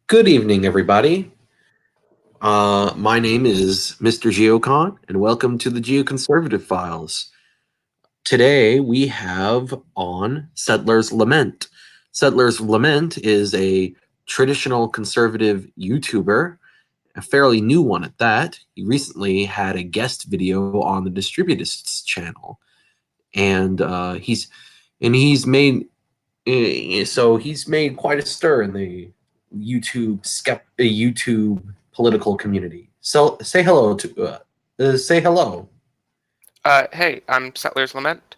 Good evening, everybody. My name is Mr. Geocon, and welcome to the Geoconservative Files. Today we have on Settlers Lament. Settlers Lament is a traditional conservative YouTuber, a fairly new one at that. He recently had a guest video on the Distributists channel, and he's made quite a stir in the YouTube political community. So say hello. Hey, I'm Settlers Lament.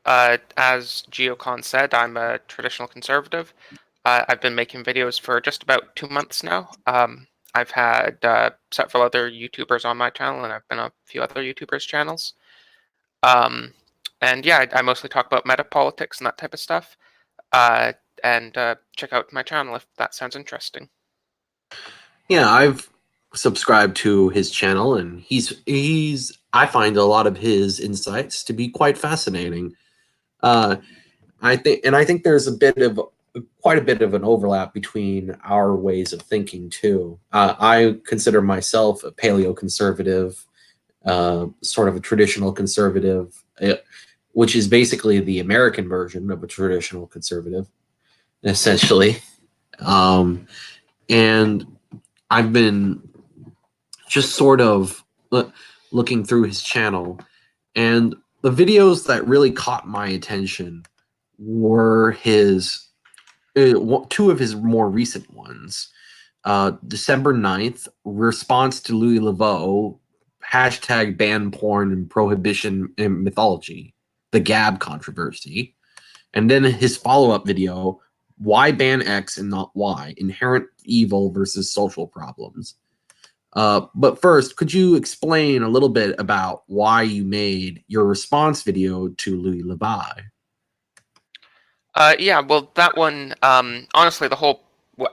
As Geocon said, I'm a traditional conservative. I've been making videos for just about 2 months now. I've had several other YouTubers on my channel, and I've been on a few other YouTubers' channels. Um, and yeah, I mostly talk about meta politics and that type of stuff. Uh, and check out my channel if that sounds interesting. Yeah, I've subscribed to his channel, and he's I find a lot of his insights to be quite fascinating. Uh, I think there's quite a bit of an overlap between our ways of thinking too. I consider myself a paleoconservative, sort of a traditional conservative, which is basically the American version of a traditional conservative, essentially. Um, and I've been just sort of looking through his channel, and the videos that really caught my attention were two of his more recent ones. December 9th, response to Louis Laveau, hashtag ban porn and prohibition in mythology, the Gab controversy. And then his follow-up video, why ban X and not Y, inherent evil versus social problems. But first, could you explain a little bit about why you made your response video to Louis Laveau? Yeah, well, that one, honestly,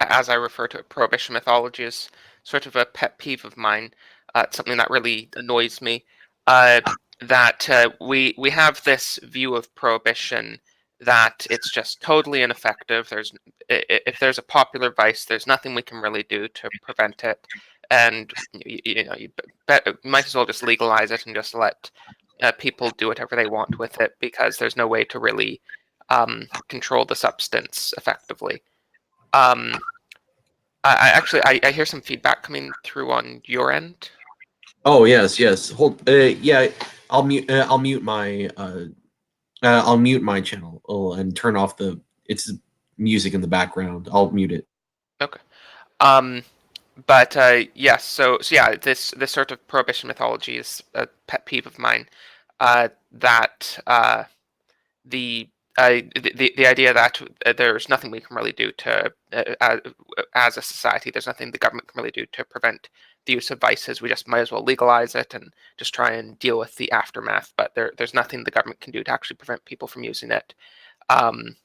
as I refer to it, Prohibition mythology is sort of a pet peeve of mine. It's something that really annoys me. Uh, that we have this view of Prohibition that it's just totally ineffective. If there's a popular vice, there's nothing we can really do to prevent it, and you might as well just legalize it and just let people do whatever they want with it because there's no way to really control the substance effectively. Um, I hear some feedback coming through on your end. Oh yes, yes. Hold. Yeah, I'll mute my. I'll mute my channel and turn off the it's music in the background. I'll mute it. Okay. Um, but yes, so yeah, this sort of prohibition mythology is a pet peeve of mine. That the the idea that there's nothing we can really do to as a society, there's nothing the government can really do to prevent the use of vices. We just might as well legalize it and just try and deal with the aftermath. But there's nothing the government can do to actually prevent people from using it. Um,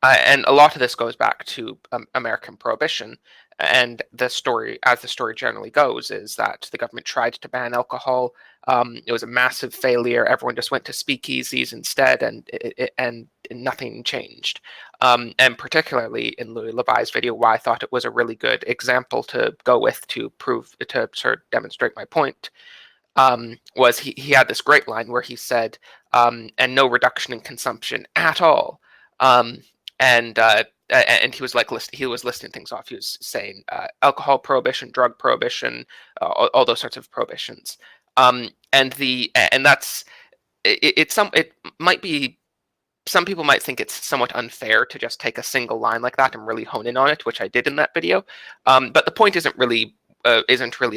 and a lot of this goes back to American Prohibition, and as the story generally goes, is that the government tried to ban alcohol. It was a massive failure. Everyone just went to speakeasies instead, and nothing changed. And particularly in Louis Levi's video, why I thought it was a really good example to go with to sort of demonstrate my point, was he had this great line where he said, "And no reduction in consumption at all." Um, and he was he was listing things off. He was saying alcohol prohibition, drug prohibition, all those sorts of prohibitions. And that's it might be, some people might think it's somewhat unfair to just take a single line like that and really hone in on it, which I did in that video. But the point isn't really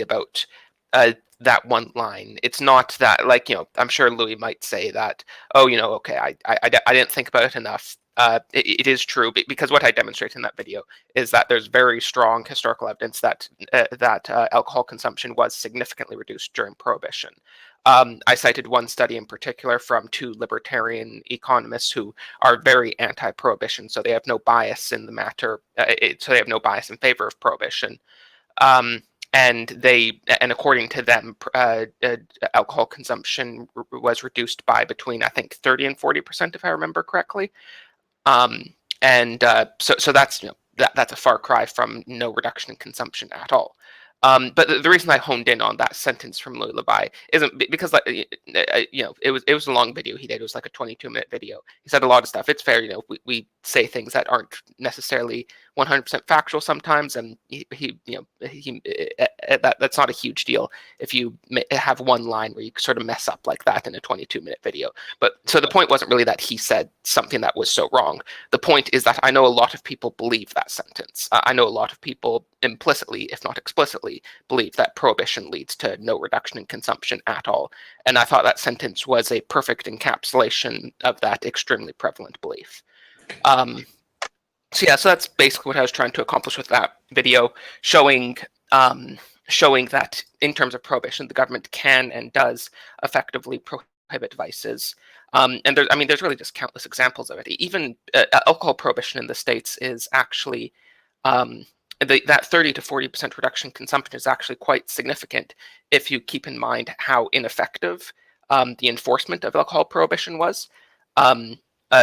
about that one line. It's not that, like, I'm sure Louis might say that, oh, okay, I didn't think about it enough. It is true, because what I demonstrate in that video is that there's very strong historical evidence that alcohol consumption was significantly reduced during Prohibition. I cited one study in particular from two libertarian economists who are very anti-prohibition, so they have no bias in the matter. So they have no bias in favor of prohibition. Um, and according to them, alcohol consumption was reduced by between, I think, 30 and 40%, if I remember correctly. Um, and so that's that's a far cry from no reduction in consumption at all. But the reason I honed in on that sentence from Louis Labai isn't because, like, it was a long video he did. It was like a 22-minute video. He said a lot of stuff. It's fair, we say things that aren't necessarily 100% factual sometimes, and that's not a huge deal if you have one line where you sort of mess up like that in a 22-minute video. But so the point wasn't really that he said something that was so wrong. The point is that I know a lot of people believe that sentence. I know a lot of people implicitly, if not explicitly, believe that prohibition leads to no reduction in consumption at all. And I thought that sentence was a perfect encapsulation of that extremely prevalent belief. So that's basically what I was trying to accomplish with that video, showing that in terms of prohibition, the government can and does effectively prohibit vices. And there's really just countless examples of it. Even alcohol prohibition in the States is actually that 30 to 40% reduction in consumption is actually quite significant if you keep in mind how ineffective the enforcement of alcohol prohibition was,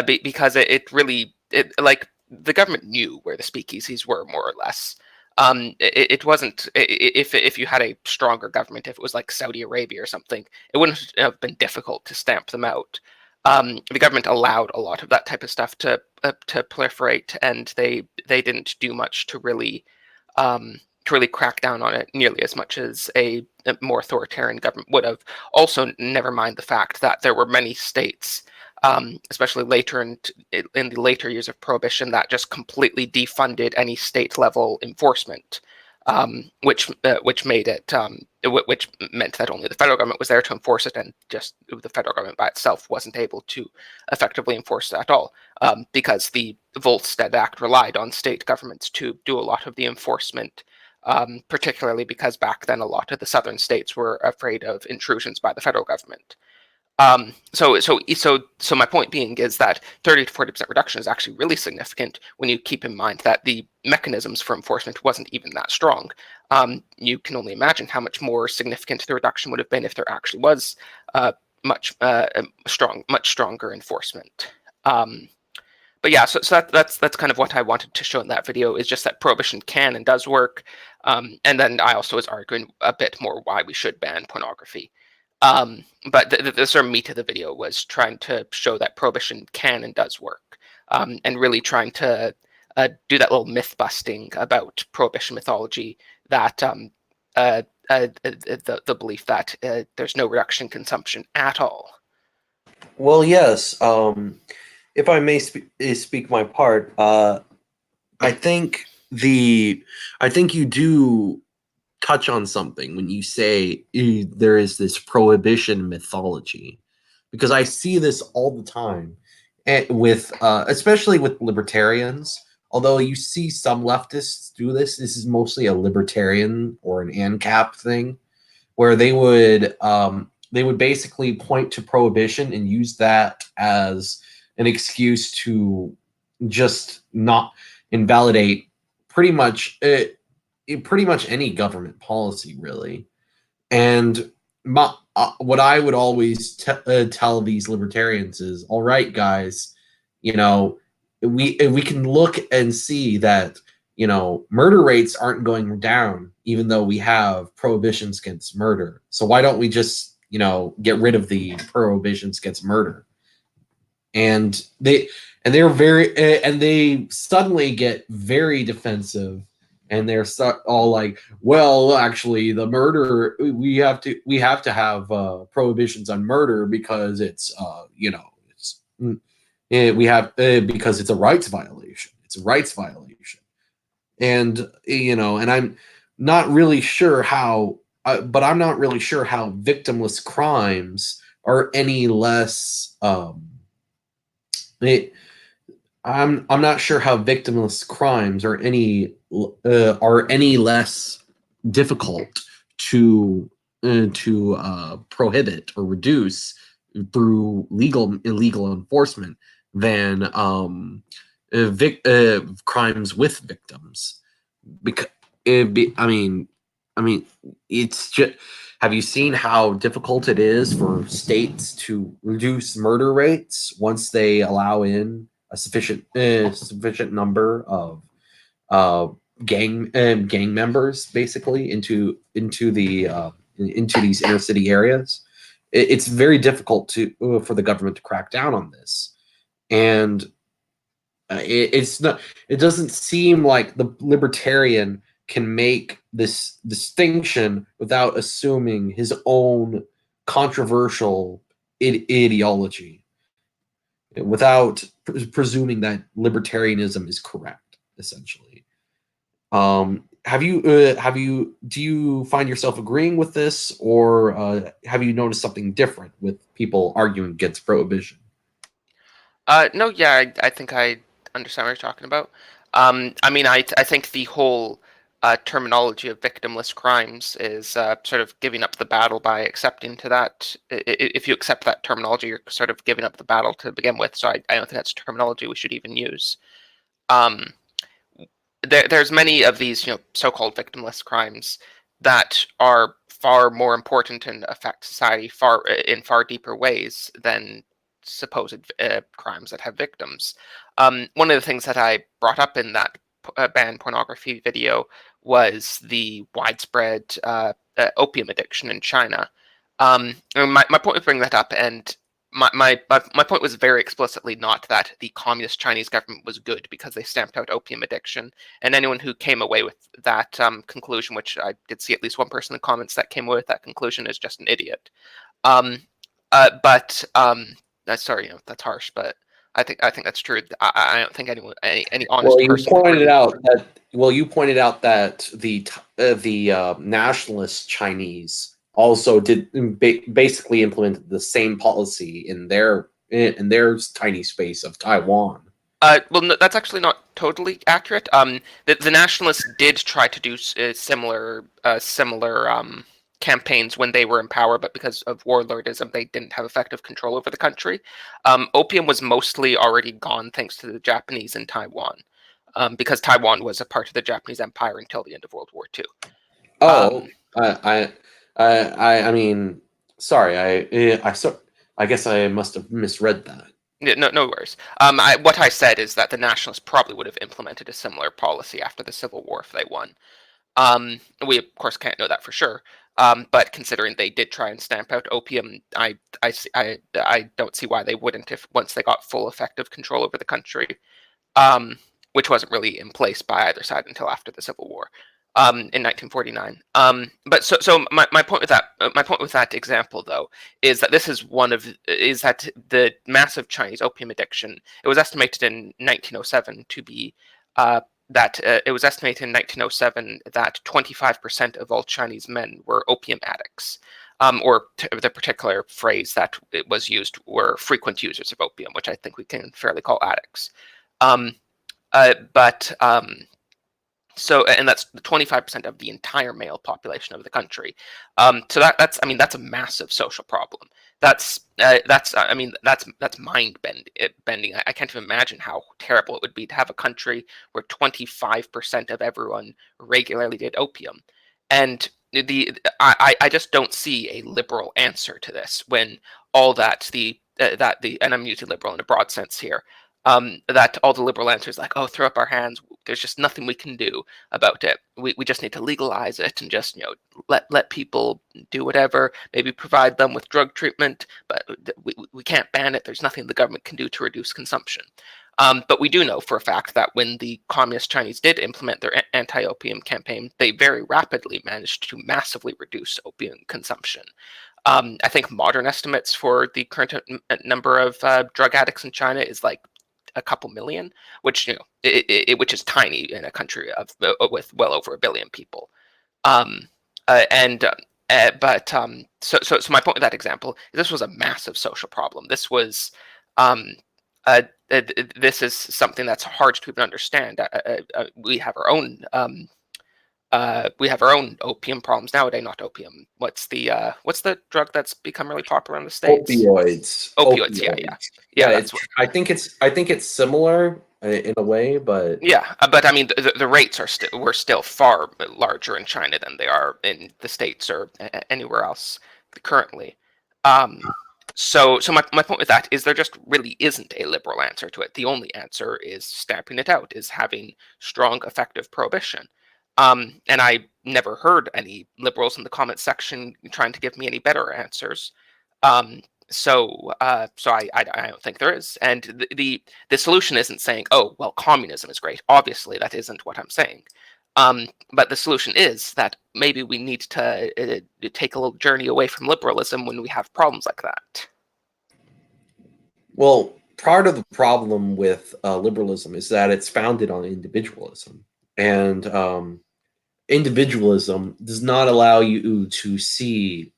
because it really like the government knew where the speakeasies were, more or less. It wasn't, if you had a stronger government, if it was like Saudi Arabia or something, it wouldn't have been difficult to stamp them out. The government allowed a lot of that type of stuff to proliferate, and they didn't do much to really crack down on it nearly as much as a more authoritarian government would have. Also, never mind the fact that there were many states, especially later in the later years of Prohibition, that just completely defunded any state level enforcement, which made it which meant that only the federal government was there to enforce it, and just the federal government by itself wasn't able to effectively enforce it at all, because the Volstead Act relied on state governments to do a lot of the enforcement. Particularly because back then a lot of the southern states were afraid of intrusions by the federal government. So my point being is that 30 to 40% reduction is actually really significant when you keep in mind that the mechanisms for enforcement wasn't even that strong. You can only imagine how much more significant the reduction would have been if there actually was much stronger enforcement. But yeah, so that's kind of what I wanted to show in that video, is just that prohibition can and does work. And then I also was arguing a bit more why we should ban pornography. But the sort of meat of the video was trying to show that prohibition can and does work, and really trying to do that little myth busting about prohibition mythology, that the belief that there's no reduction in consumption at all. Well, yes. If I may speak my part, I think you do touch on something when you say there is this prohibition mythology, because I see this all the time, with especially with libertarians. Although you see some leftists do this, this is mostly a libertarian or an ANCAP thing, where they would basically point to prohibition and use that as an excuse to just not invalidate pretty much any government policy, really. And what I would always tell these libertarians is, all right, guys, we can look and see that murder rates aren't going down, even though we have prohibitions against murder. So why don't we just get rid of the prohibitions against murder? And they're very and they suddenly get very defensive, and they're all like, well, actually the murder, we have to have prohibitions on murder because it's we have because it's a rights violation. It's a rights violation. And and I'm not really sure how but I'm not really sure how victimless crimes are any less I'm not sure how victimless crimes are any less difficult to prohibit or reduce through illegal enforcement than crimes with victims. Because I mean, it's just. Have you seen how difficult it is for states to reduce murder rates once they allow in a sufficient number of uh, gang members basically into these inner city areas. It's very difficult to for the government to crack down on this, and it's not. It doesn't seem like the libertarian can make this distinction without assuming his own controversial ideology, without presuming that libertarianism is correct, essentially. Do you find yourself agreeing with this, or have you noticed something different with people arguing against prohibition? No, yeah, I think I understand what you're talking about. I mean, I think the whole terminology of victimless crimes is sort of giving up the battle by accepting to that. If you accept that terminology, you're sort of giving up the battle to begin with. So I don't think that's terminology we should even use. Um, there's many of these, so-called victimless crimes that are far more important and affect society in far deeper ways than supposed crimes that have victims. One of the things that I brought up in that ban pornography video was the widespread opium addiction in China. And my point was bringing that up, and my point was very explicitly not that the communist Chinese government was good because they stamped out opium addiction, and anyone who came away with that conclusion, which I did see at least one person in the comments that came away with that conclusion, is just an idiot. Um, but sorry, that's harsh, but I think that's true. I don't think any Well, honest person would really. you pointed out that the nationalist Chinese also did basically implemented the same policy in their tiny space of Taiwan. Well, no, that's actually not totally accurate. The nationalists did try to do similar campaigns when they were in power, but because of warlordism, they didn't have effective control over the country. Opium was mostly already gone thanks to the Japanese in Taiwan, because Taiwan was a part of the Japanese Empire until the end of World War II. Oh, Um, I mean, sorry, I guess I must have misread that. no worries. What I said is that the nationalists probably would have implemented a similar policy after the Civil War if they won. We of course can't know that for sure. But considering they did try and stamp out opium, I don't see why they wouldn't if once they got full effective control over the country, um, which wasn't really in place by either side until after the Civil War, in 1949. But my point with that example though is that the massive Chinese opium addiction. It was estimated in 1907 to be that it was estimated in 1907 that 25% of all Chinese men were opium addicts, or the particular phrase that it was used were frequent users of opium, which I think we can fairly call addicts. Um, but and that's 25% of the entire male population of the country. So that's a massive social problem. That's mind bending. I can't even imagine how terrible it would be to have a country where 25% of everyone regularly did opium, and I just don't see a liberal answer to this when all that the and I'm using liberal in a broad sense here. That all the liberal answers like, oh, throw up our hands. There's just nothing we can do about it. We just need to legalize it and just let people do whatever. Maybe provide them with drug treatment, but we can't ban it. There's nothing the government can do to reduce consumption. But we do know for a fact that when the communist Chinese did implement their anti-opium campaign, they very rapidly managed to massively reduce opium consumption. I think modern estimates for the current number of drug addicts in China is like a couple million, which which is tiny in a country of with well over a billion people. Um, and but so my point with that example is this was a massive social problem. Um, uh, this is something that's hard to even understand. We have our own opium problems nowadays. Not opium. What's the drug that's become really popular in the states? Opioids. Opioids. Yeah. Yeah, That's what. I think it's similar in a way, but Yeah, but I mean, the rates were still far larger in China than they are in the States or anywhere else currently. Um, So my point with that is there just really isn't a liberal answer to it. The only answer is stamping it out, is having strong, effective prohibition. And I never heard any liberals in the comment section trying to give me any better answers. Um, so I don't think there is. And the solution isn't saying, oh, well, communism is great. Obviously, that isn't what I'm saying. But the solution is that maybe we need to take a little journey away from liberalism when we have problems like that. Well, part of the problem with liberalism is that it's founded on individualism, and individualism does not allow you to see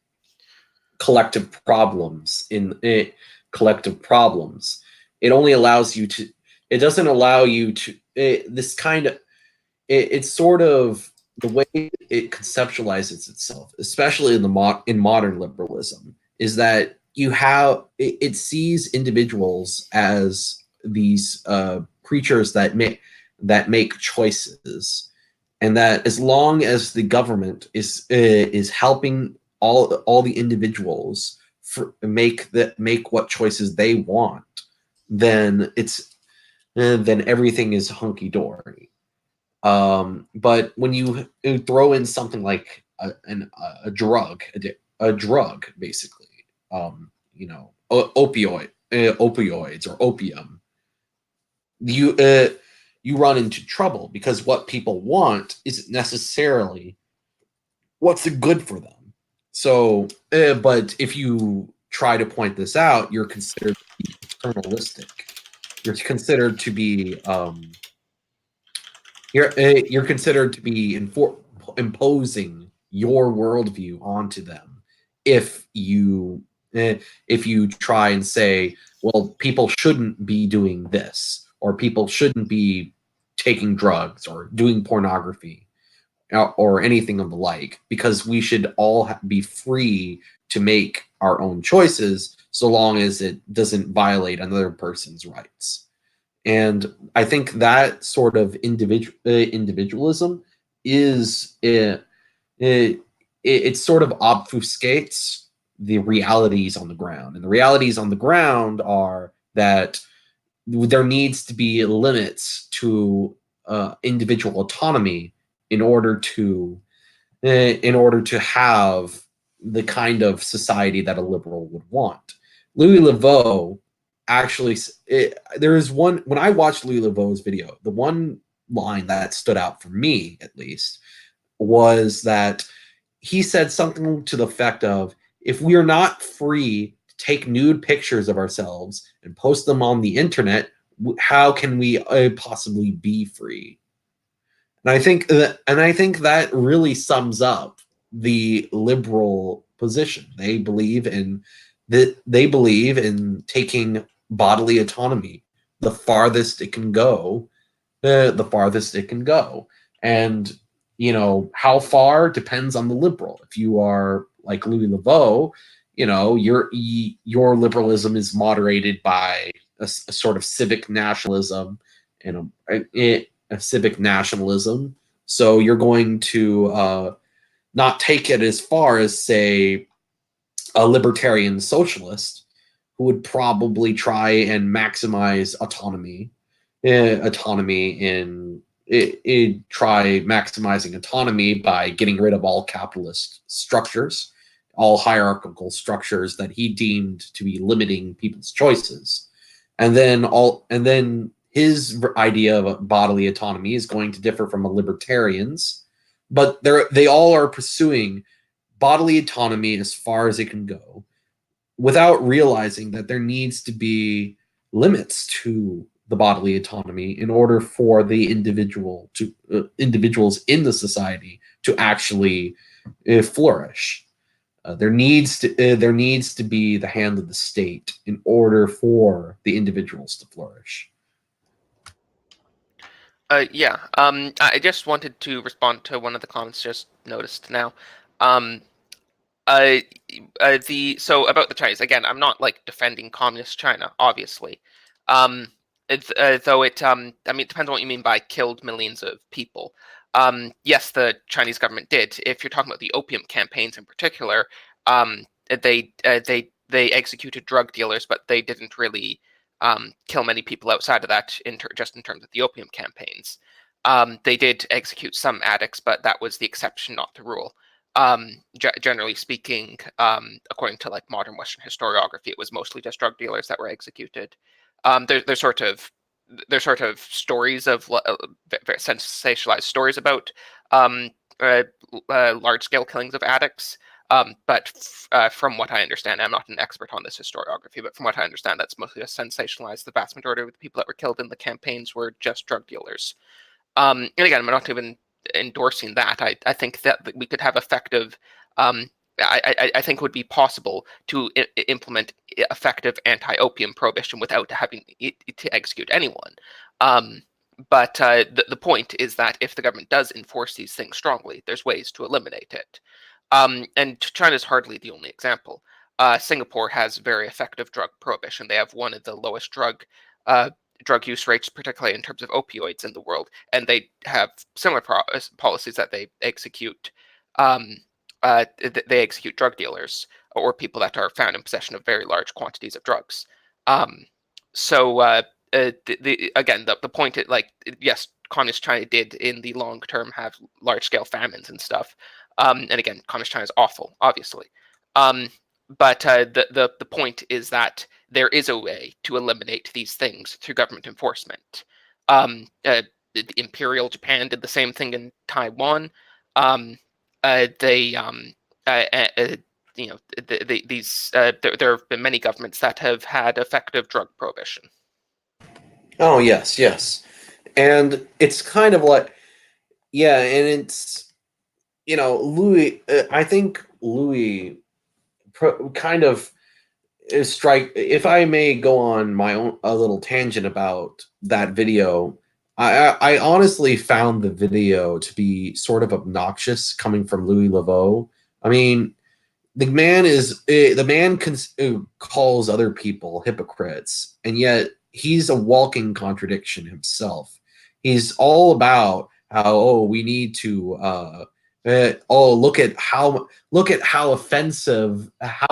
collective problems in it. Collective problems. It only allows you to. It doesn't allow you to. This kind of. It's sort of the way it conceptualizes itself, especially in in modern liberalism, is that it sees individuals as these creatures that make choices, and that as long as the government is helping all the individuals make what choices they want, then then everything is hunky dory. But when you throw in something like a drug, a drug, basically, opioids or opium, you you run into trouble because what people want isn't necessarily what's good for them. So, but if you try to point this out, you're considered to be paternalistic. You're considered to be you're considered to be imposing your worldview onto them if you try and say, well, people shouldn't be doing this, or people shouldn't be taking drugs or doing pornography or anything of the like, because we should all be free to make our own choices so long as it doesn't violate another person's rights. And I think that sort of individualism is it sort of obfuscates the realities on the ground, and the realities on the ground are that there needs to be limits to individual autonomy in order to have the kind of society that a liberal would want. Louis Leveau actually, there is one, when I watched Louis Leveau's video, the one line that stood out for me, at least, was that he said something to the effect of, if we are not free to take nude pictures of ourselves and post them on the internet, how can we possibly be free? And I think that really sums up the liberal position. They believe in taking bodily autonomy the farthest it can go, the farthest it can go. And how far depends on the liberal. If you are like Louis Leveau, your liberalism is moderated by a sort of civic nationalism and a civic nationalism. So you're going to not take it as far as, say, a libertarian socialist who would probably try and maximize autonomy, autonomy in try maximizing autonomy by getting rid of all capitalist structures, all hierarchical structures that he deemed to be limiting people's choices. And then his idea of bodily autonomy is going to differ from a libertarian's, but they all are pursuing bodily autonomy as far as it can go, without realizing that there needs to be limits to the bodily autonomy in order for the individuals in the society to actually flourish. There needs to be the hand of the state in order for the individuals to flourish. Yeah. I just wanted to respond to one of the comments just noticed now. Um, uh, so about the Chinese again. I'm not like defending communist China, obviously. Though it I mean, it depends on what you mean by killed millions of people. Yes, the Chinese government did. If you're talking about the opium campaigns in particular, they they executed drug dealers, but they didn't really kill many people outside of that, just in terms of the opium campaigns. They did execute some addicts, but that was the exception, not the rule. Generally speaking, according to like modern Western historiography, it was mostly just drug dealers that were executed. There's sort of stories of very sensationalized stories about large-scale killings of addicts. But from what I understand, I'm not an expert on this historiography, but from what I understand, that's mostly just sensationalized. The vast majority of the people that were killed in the campaigns were just drug dealers. And again, I'm not even endorsing that. I think that we could have effective. I think it would be possible to implement effective anti-opium prohibition without having to execute anyone. But the point is that if the government does enforce these things strongly, there's ways to eliminate it. And China's hardly the only example. Singapore has very effective drug prohibition. They have one of the lowest drug use rates, particularly in terms of opioids in the world, and they have similar policies that they execute. They execute drug dealers or people that are found in possession of very large quantities of drugs. Um, so again, the point is, like, yes, communist China did in the long term have large scale famines and stuff. And again, communist China is awful, obviously. Um, but the point is that there is a way to eliminate these things through government enforcement. The Imperial Japan did the same thing in Taiwan. They you know, there have been many governments that have had effective drug prohibition. Oh yes, yes, and it's kind of like, yeah, and it's, Louis. I think Louis kind of strike. If I may go on my own a little tangent about that video, I honestly found the video to be sort of obnoxious coming from Louis Laveau. I mean, the man calls other people hypocrites, and yet he's a walking contradiction himself. He's all about how, oh, we need to oh, look at how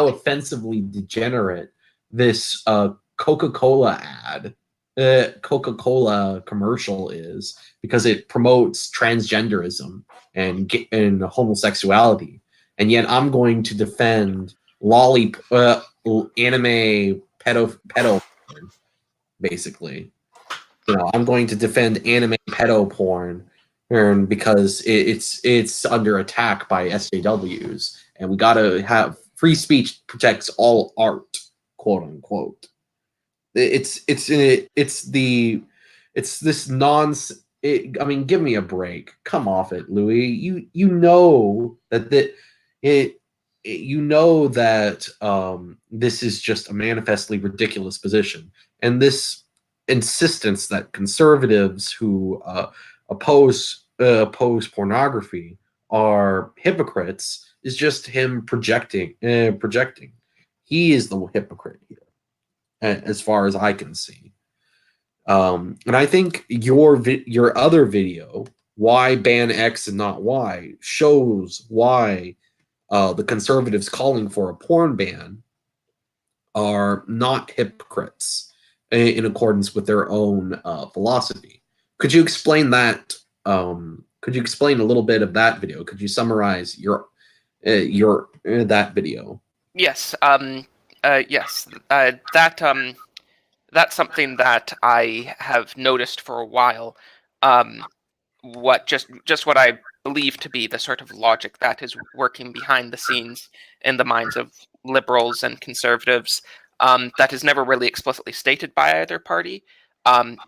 offensively degenerate this Coca-Cola commercial is, because it promotes transgenderism and homosexuality, and yet I'm going to defend anime pedo porn, basically. I'm going to defend anime pedo porn, because it's under attack by SJWs, and we gotta have free speech protects all art, quote unquote. It's this nonsense. I mean, give me a break. Come off it, Louis. You know it you know that this is just a manifestly ridiculous position, and this insistence that conservatives who oppose pornography are hypocrites is just him projecting. He is the hypocrite here, as far as I can see. And I think your other video, why ban X and not Y, shows why the conservatives calling for a porn ban are not hypocrites in accordance with their own philosophy. Could you explain that? Could you explain a little bit of that video? Could you summarize your that video? Yes. Yes. That's something that I have noticed for a while. What just what I believe to be the sort of logic that is working behind the scenes in the minds of liberals and conservatives, that is never really explicitly stated by either party,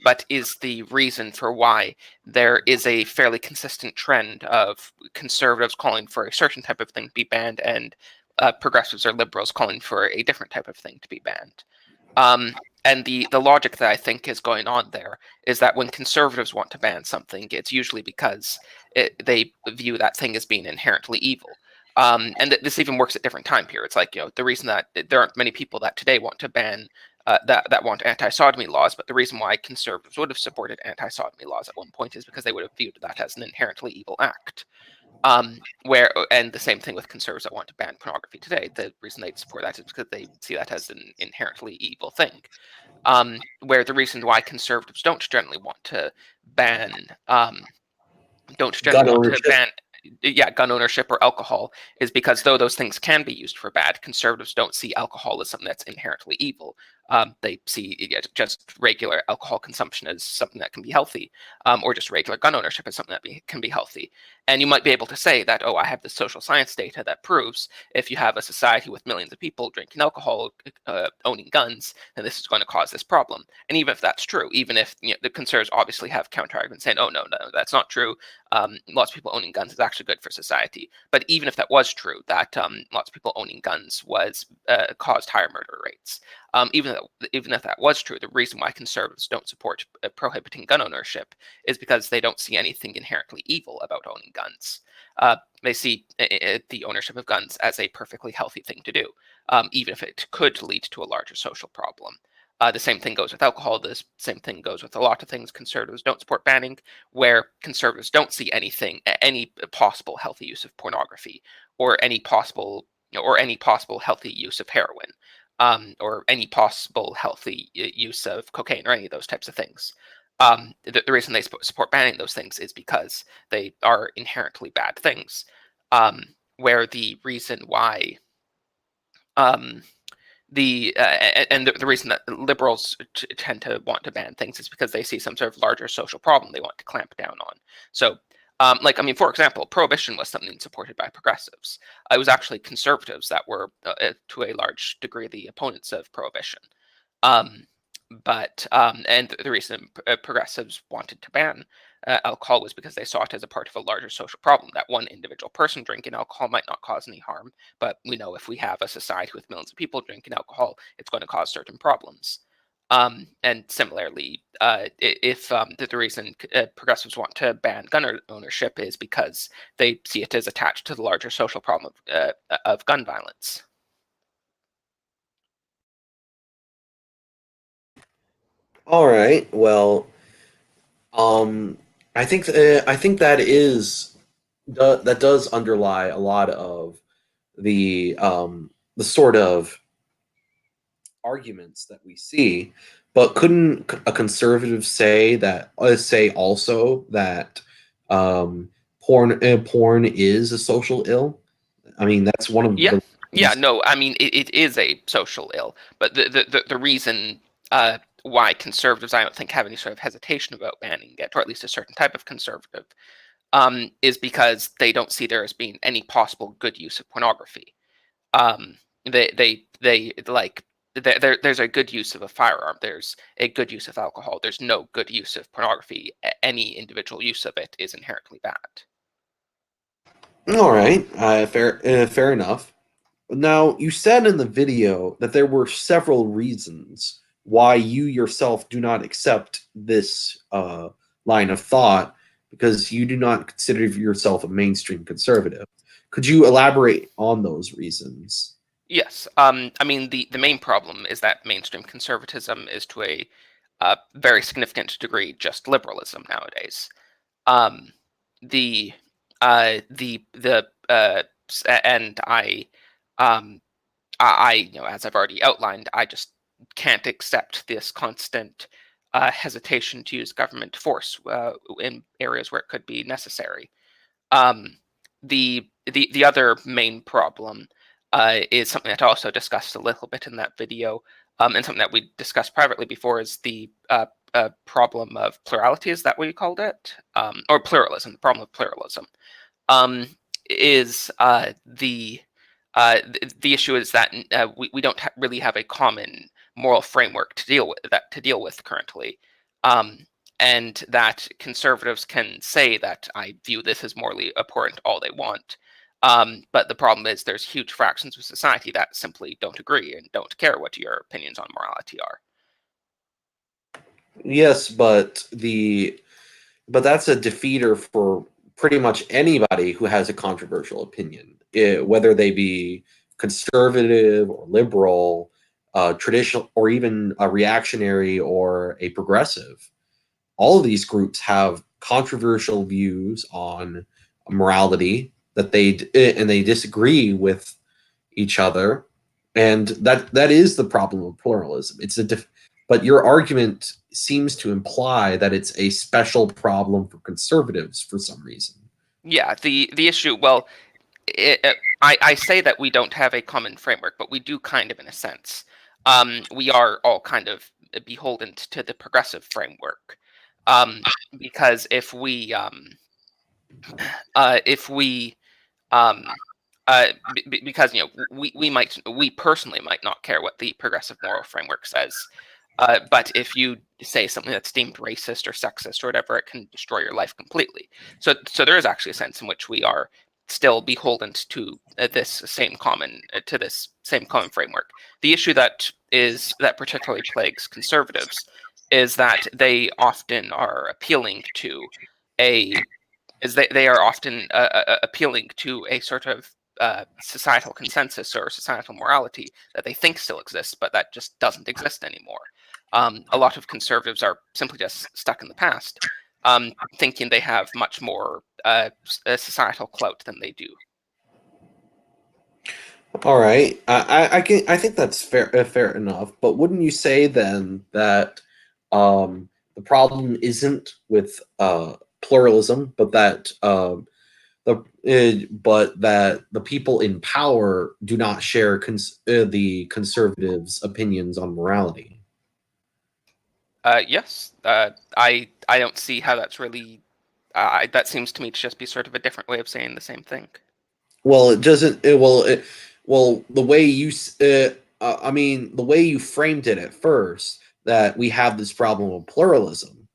but is the reason for why there is a fairly consistent trend of conservatives calling for a certain type of thing to be banned, and progressives or liberals calling for a different type of thing to be banned. Um, and the logic that I think is going on there is that when conservatives want to ban something, it's usually because they view that thing as being inherently evil. And this even works at different time periods. Like, the reason that there aren't many people that today want to ban that want anti-sodomy laws, but the reason why conservatives would have supported anti-sodomy laws at one point is because they would have viewed that as an inherently evil act. And the same thing with conservatives that want to ban pornography today. The reason they support that is because they see that as an inherently evil thing. Where the reason why conservatives don't generally want to ban Gun ownership. gun ownership or alcohol is because though those things can be used for bad, conservatives don't see alcohol as something that's inherently evil. They see just regular alcohol consumption as something that can be healthy, or just regular gun ownership as something that can be healthy. And you might be able to say that, oh, I have the social science data that proves if you have a society with millions of people drinking alcohol, owning guns, then this is going to cause this problem. And even if that's true, even if the conservatives obviously have counter arguments saying, oh, no, that's not true. Lots of people owning guns is actually good for society. But even if that was true, that lots of people owning guns was caused higher murder rates. Even if that was true, the reason why conservatives don't support prohibiting gun ownership is because they don't see anything inherently evil about owning guns. They see the ownership of guns as a perfectly healthy thing to do, even if it could lead to a larger social problem. The same thing goes with alcohol. The same thing goes with a lot of things conservatives don't support banning, where conservatives don't see any possible healthy use of pornography, or any possible healthy use of heroin, or any possible healthy use of cocaine, or any of those types of things. The reason they support banning those things is because they are inherently bad things. Where the reason why um, the reason that liberals tend to want to ban things is because they see some sort of larger social problem they want to clamp down on. So, for example, prohibition was something supported by progressives. It was actually conservatives that were, to a large degree, the opponents of prohibition. Um, and the reason progressives wanted to ban alcohol was because they saw it as a part of a larger social problem. That one individual person drinking alcohol might not cause any harm, but we know if we have a society with millions of people drinking alcohol, it's going to cause certain problems. And similarly, if the reason progressives want to ban gun ownership is because they see it as attached to the larger social problem of gun violence. All right. Well, um, I think that does underlie a lot of the sort of arguments that we see. But couldn't a conservative say that say also that porn is a social ill? I mean, that's one of Yeah, the yeah, reasons. no, I mean it is a social ill, but the reason why conservatives I don't think have any sort of hesitation about banning it, or at least a certain type of conservative, is because they don't see there as being any possible good use of pornography. Um, they like there's a good use of a firearm. There's a good use of alcohol. There's no good use of pornography. Any individual use of it is inherently bad. All right, fair enough. Now, you said in the video that there were several reasons why you yourself do not accept this line of thought because you do not consider yourself a mainstream conservative. Could you elaborate on those reasons? Yes. The main problem is that mainstream conservatism is to a very significant degree just liberalism nowadays. Um, the the and um, as I've already outlined, I just can't accept this constant hesitation to use government force in areas where it could be necessary. Um, the other main problem is something that I also discussed a little bit in that video, and something that we discussed privately before is the problem of plurality. Is that what you called it? Or pluralism? The problem of pluralism um, is the issue is that we don't really have a common moral framework to deal with currently. Um, and that conservatives can say that I view this as morally abhorrent all they want. But the problem is there's huge fractions of society that simply don't agree and don't care what your opinions on morality are. Yes, but that's a defeater for pretty much anybody who has a controversial opinion, whether they be conservative or liberal, traditional, or even a reactionary or a progressive. All of these groups have controversial views on morality, that they disagree with each other, and that is the problem of pluralism. But your argument seems to imply that it's a special problem for conservatives for some reason. Yeah, the issue. Well, I say that we don't have a common framework, but we do kind of in a sense. We are all kind of beholden to the progressive framework, because if we um, because we personally might not care what the progressive moral framework says, but if you say something that's deemed racist or sexist or whatever, it can destroy your life completely. So there is actually a sense in which we are still beholden to this same common framework. The issue that particularly plagues conservatives is that they often are appealing to a they are often appealing to a sort of societal consensus or societal morality that they think still exists, but that just doesn't exist anymore. A lot of conservatives are simply just stuck in the past, thinking they have much more societal clout than they do. All right, I think that's fair enough. But wouldn't you say then that the problem isn't with pluralism, but that the people in power do not share the conservatives' opinions on morality? Yes, I don't see how that's really. That seems to me to just be sort of a different way of saying the same thing. Well, it doesn't. Well, the way I mean, the way you framed it at first, that we have this problem of pluralism.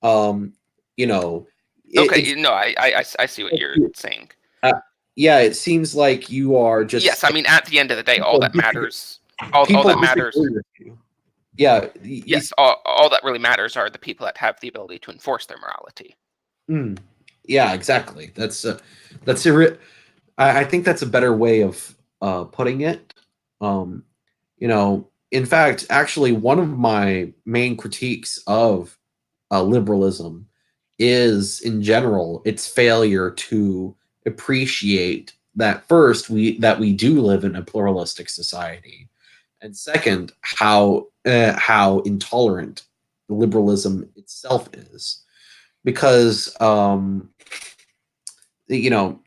Um, you know, it's Okay, no, I see what you're saying. uh, yeah, it seems like you are just Yes, I mean at the end of the day, all people that disagree, matters, all that matters. with you. Yeah, Yes, all that really matters are the people that have the ability to enforce their morality. mm, yeah, exactly. That's I think that's a better way of putting it. Um, in fact, actually, one of my main critiques of liberalism is, in general, its failure to appreciate that first we do live in a pluralistic society, and second, how intolerant liberalism itself is, because you know,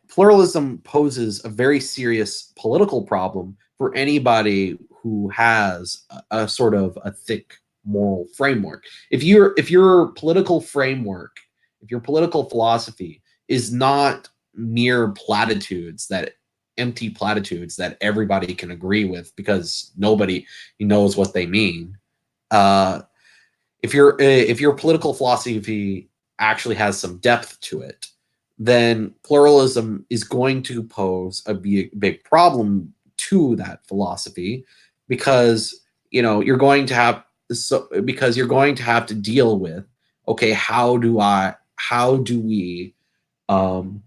pluralism poses a very serious political problem for anybody who has a sort of a thick moral framework. If your political framework, if your political philosophy is not mere platitudes, that empty platitudes that everybody can agree with because nobody knows what they mean. Uh, if your political philosophy actually has some depth to it, then pluralism is going to pose a big problem to that philosophy, because you're going to have to deal with, okay, um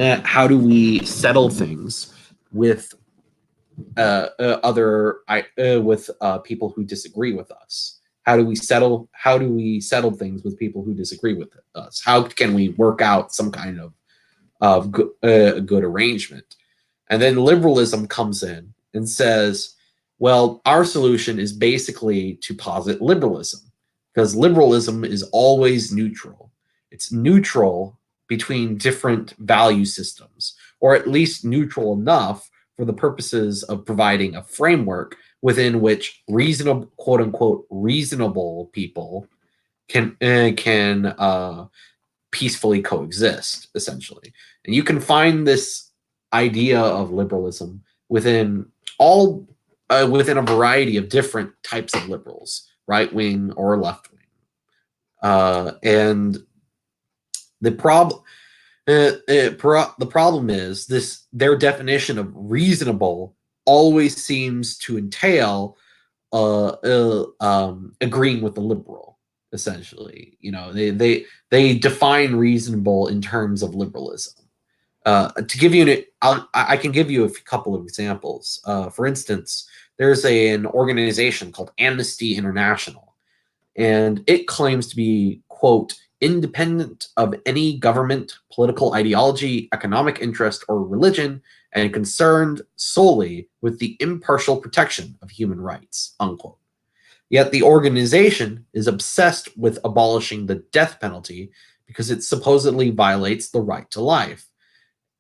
how do we settle things with people who disagree with us? How do we settle things with people who disagree with us? How can we work out some kind of good arrangement? And then liberalism comes in and says, well, our solution is basically to posit liberalism, because liberalism is always neutral. It's neutral between different value systems, or at least neutral enough for the purposes of providing a framework within which reasonable, quote unquote, reasonable people can peacefully coexist, essentially. And you can find this idea of liberalism within a variety of different types of liberals, right wing or left wing. And the problem the problem is this: their definition of reasonable always seems to entail agreeing with the liberal. Essentially, they define reasonable in terms of liberalism. To give you I can give you a couple of examples. For instance, there's an organization called Amnesty International, and it claims to be, quote, independent of any government, political ideology, economic interest, or religion, and concerned solely with the impartial protection of human rights, unquote. Yet the organization is obsessed with abolishing the death penalty because it supposedly violates the right to life.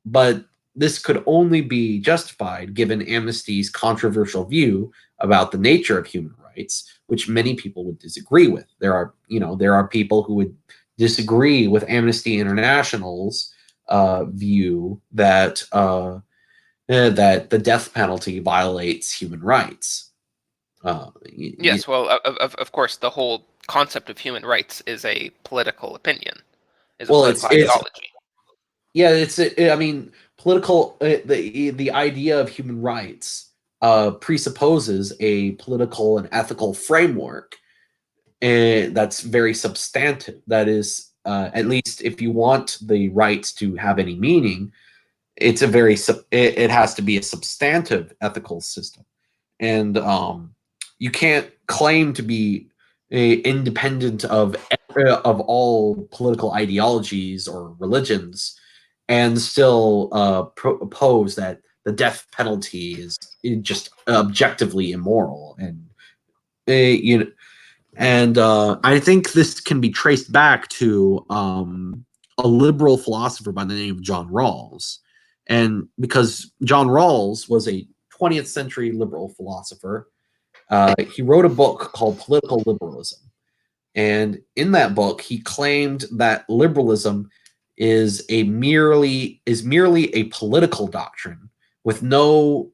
But this could only be justified given Amnesty's controversial view about the nature of human rights, which many people would disagree with. There are people who would disagree with Amnesty International's view that the death penalty violates human rights. Yes, well, of course, the whole concept of human rights is a political opinion, is a well, political ideology. I mean, the idea of human rights presupposes a political and ethical framework, and that's very substantive. That is, at least if you want the rights to have any meaning, it has to be a substantive ethical system, and you can't claim to be independent of all political ideologies or religions and still propose that the death penalty is just objectively immoral. And you know and I think this can be traced back to a liberal philosopher by the name of John Rawls. And because John Rawls was a 20th century liberal philosopher, he wrote a book called Political Liberalism. And in that book, he claimed that liberalism is merely a political doctrine with no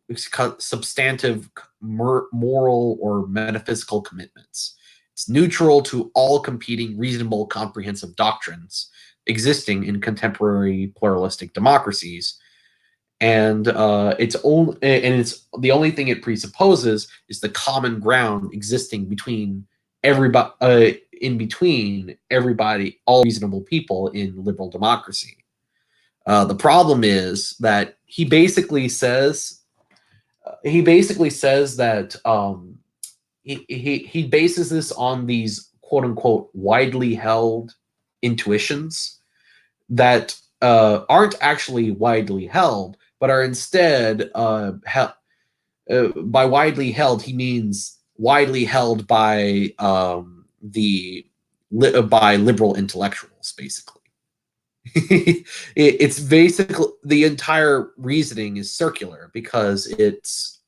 substantive moral or metaphysical commitments. It's neutral to all competing reasonable comprehensive doctrines existing in contemporary pluralistic democracies, and it's the only thing it presupposes is the common ground existing between everybody in between everybody, all reasonable people in liberal democracy. The problem is that he basically says that he bases this on these quote unquote widely held intuitions that aren't actually widely held, but are instead by widely held, he means widely held by by liberal intellectuals, basically. It's basically the entire reasoning is circular because it's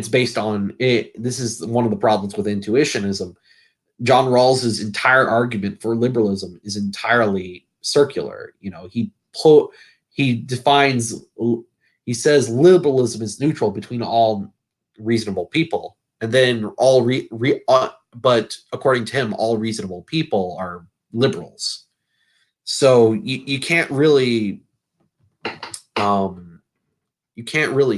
based on it. This is one of the problems with intuitionism. John Rawls's entire argument for liberalism is entirely circular. He defines he says liberalism is neutral between all reasonable people, and then but according to him, all reasonable people are liberals. So um, you can't really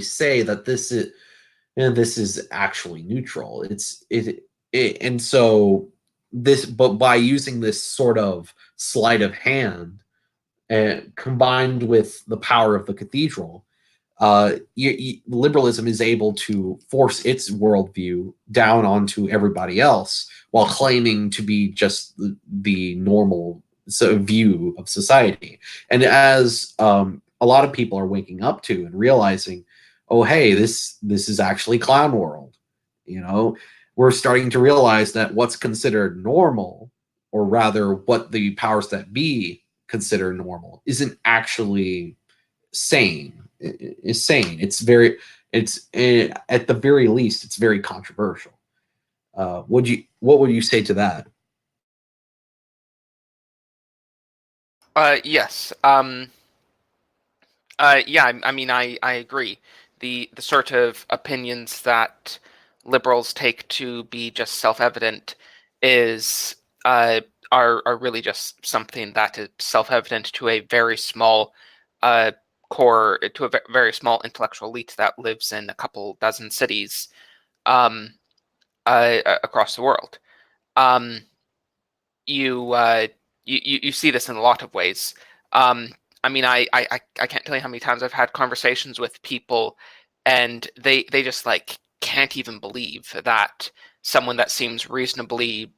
say that this is actually neutral. And so but by using this sort of sleight of hand, combined with the power of the cathedral, liberalism is able to force its worldview down onto everybody else while claiming to be just the normal view of society. And as a lot of people are waking up to and realizing, oh, hey, this is actually clown world. We're starting to realize that what's considered normal, or rather what the powers that be consider normal, isn't actually sane. Is sane. It's at the very least, it's very controversial. What would you say to that? Yes. Yeah. I mean, I agree. The sort of opinions that liberals take to be just self-evident is are really just something that is self-evident to a very small uh, core, to a very small intellectual elite that lives in a couple dozen cities um, across the world. Um, you, you see this in a lot of ways. Um, I mean, I can't tell you how many times I've had conversations with people, and they just like can't even believe that someone that seems reasonably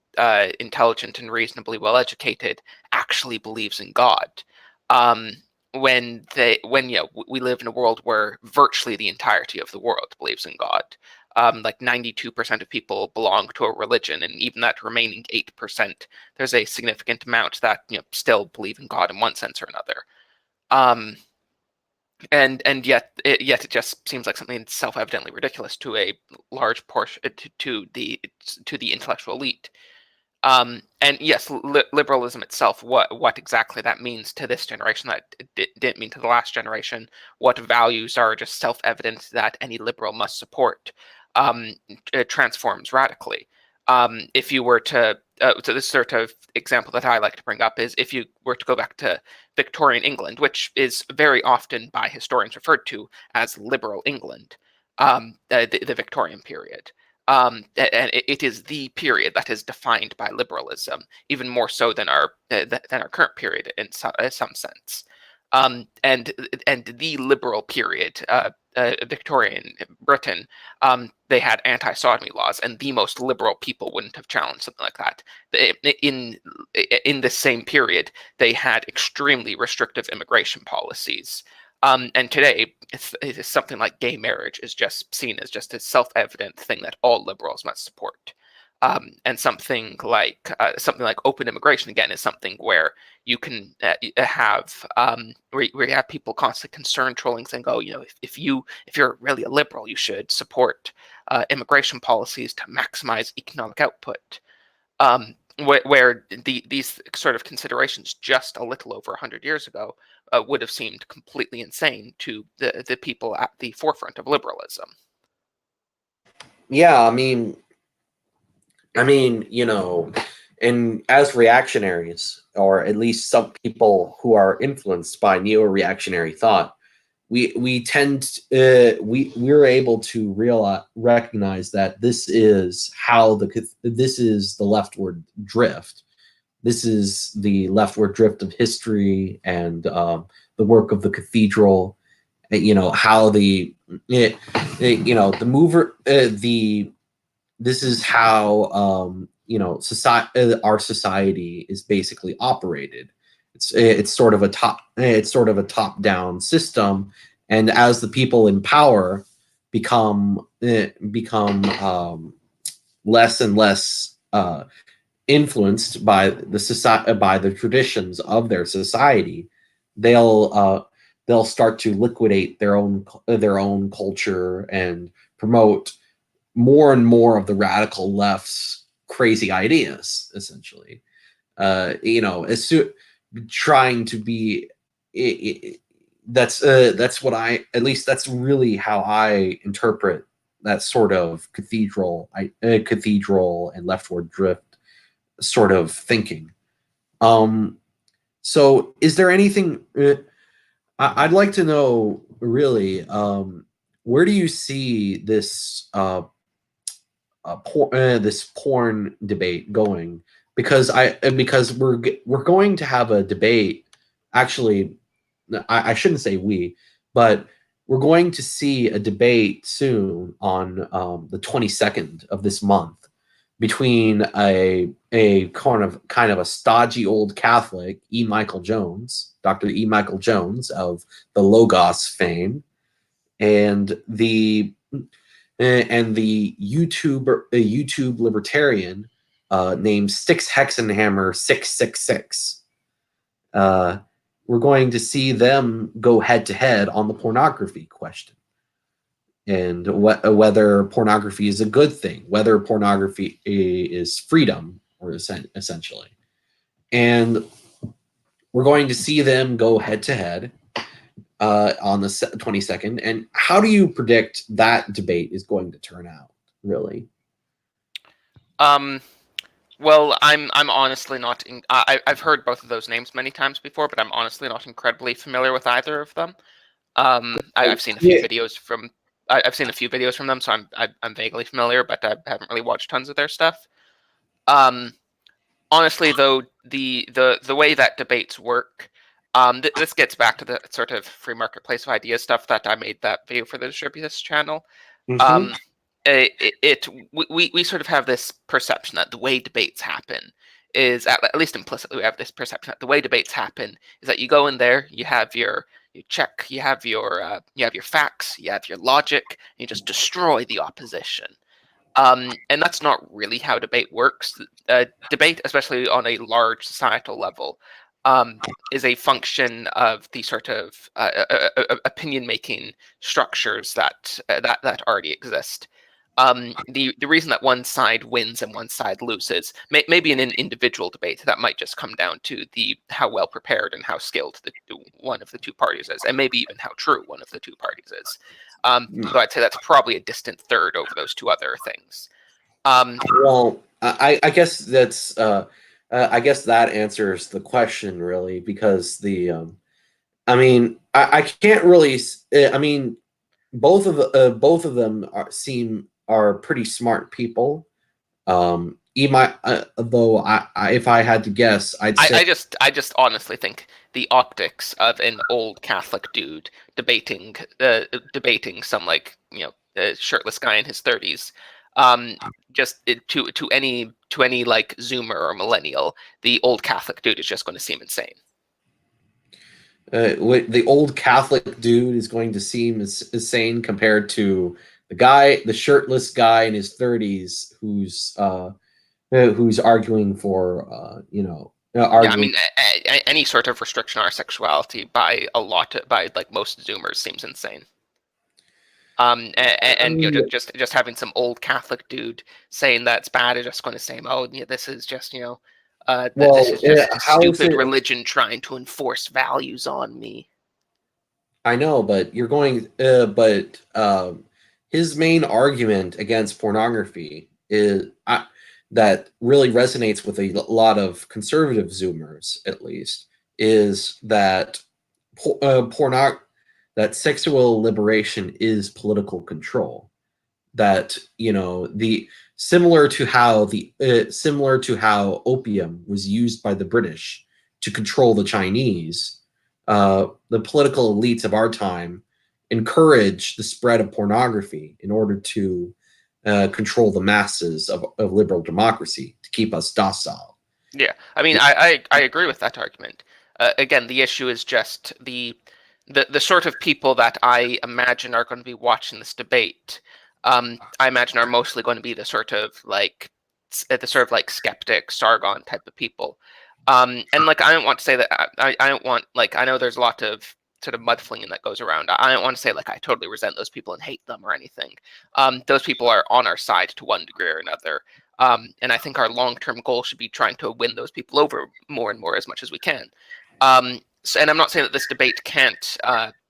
intelligent and reasonably well educated actually believes in God. Um, when we live in a world where virtually the entirety of the world believes in God. Like 92% of people belong to a religion, and even that remaining 8%, there's a significant amount that still believe in God in one sense or another. Um, and yet it just seems like something self-evidently ridiculous to a large portion to the intellectual elite. And yes, liberalism itself, what exactly that means to this generation that it didn't mean to the last generation, what values are just self-evident that any liberal must support, it transforms radically. If you were to this sort of example that I like to bring up is if you were to go back to Victorian England, which is very often by historians referred to as liberal England, the Victorian period. And it is the period that is defined by liberalism, even more so than our current period in some sense. And the liberal period, Victorian Britain, they had anti-sodomy laws, and the most liberal people wouldn't have challenged something like that. In the same period, they had extremely restrictive immigration policies. And today, it is something like gay marriage is just seen as just a self-evident thing that all liberals must support. And something like open immigration again is something where you can have where you have people constantly concerned trolling saying, oh, if you're really a liberal, you should support immigration policies to maximize economic output. Where these sort of considerations just a little over 100 years ago would have seemed completely insane to the people at the forefront of liberalism. Yeah, and as reactionaries, or at least some people who are influenced by neo-reactionary thought, we tend we're able to recognize that this is the leftward drift. This is the leftward drift of history and the work of the cathedral. How the mover the this is how our society is basically operated. It's sort of a top down system, and as the people in power become less and less influenced by the traditions of their society, they'll start to liquidate their own culture and promote more and more of the radical left's crazy ideas, essentially. Trying to be. That's what at least that's really how I interpret that sort of cathedral and leftward drift sort of thinking. So, is there anything? I'd like to know really. Where do you see this porn debate going? Because we're going to have a debate. Actually, I shouldn't say we, but we're going to see a debate soon on the 22nd of this month between a kind of a stodgy old Catholic, Dr. E. Michael Jones of the Logos fame, and the YouTube libertarian named Six Hexenhammer 666. We're going to see them go head to head on the pornography question, and whether pornography is a good thing, whether pornography is freedom, or essentially. And we're going to see them go head to head on the 22nd. And how do you predict that debate is going to turn out, really? Well, I'm honestly not. I've heard both of those names many times before, but I'm honestly not incredibly familiar with either of them. I've seen a few Yeah. videos from. I've seen a few videos from them, so I'm vaguely familiar, but I haven't really watched tons of their stuff. Um, Honestly, though, the way that debates work, this gets back to the sort of free marketplace of ideas stuff that I made that video for the Distributist channel. Mm-hmm. Um, we sort of have this perception that the way debates happen is, at least implicitly, we have this perception that the way debates happen is that you go in there, you have your you have your facts, you have your logic, and you just destroy the opposition. And that's not really how debate works. Debate, especially on a large societal level, is a function of the sort of opinion-making structures that already exist. The reason that one side wins and one side loses, maybe in an individual debate, that might just come down to how well prepared and how skilled one of the two parties is, and maybe even how true one of the two parties is. Though I'd say that's probably a distant third over those two other things. Well, I guess that's I guess that answers the question really, because I mean I can't really I mean both of them are pretty smart people. Though if I had to guess, I'd say I just honestly think the optics of an old Catholic dude debating some shirtless guy in his 30s, just to any like Zoomer or millennial, the old Catholic dude is just going to seem insane. the old Catholic dude is going to seem insane compared to the shirtless guy in his 30s who's arguing for Yeah, I arguing. mean, any sort of restriction on our sexuality by like most Zoomers seems insane. And just having some old Catholic dude saying that's bad is just going to say, oh, yeah, this is just this is just stupid religion trying to enforce values on me. I know, but you're going, his main argument against pornography is that really resonates with a lot of conservative Zoomers, at least, is that that sexual liberation is political control. That the similar to how opium was used by the British to control the Chinese. The political elites of our time encourage the spread of pornography in order to control the masses of liberal democracy, to keep us docile. Yeah, I mean, I agree with that argument. Again, the issue is just the sort of people that I imagine are going to be watching this debate. I imagine are mostly going to be the sort of like skeptic, Sargon type of people. And like, I don't want to say that I don't want, like, I know there's a lot of sort of mudflinging that goes around. I don't want to say like I totally resent those people and hate them or anything. Those people are on our side to one degree or another. And I think our long-term goal should be trying to win those people over more and more as much as we can. And I'm not saying that this debate can't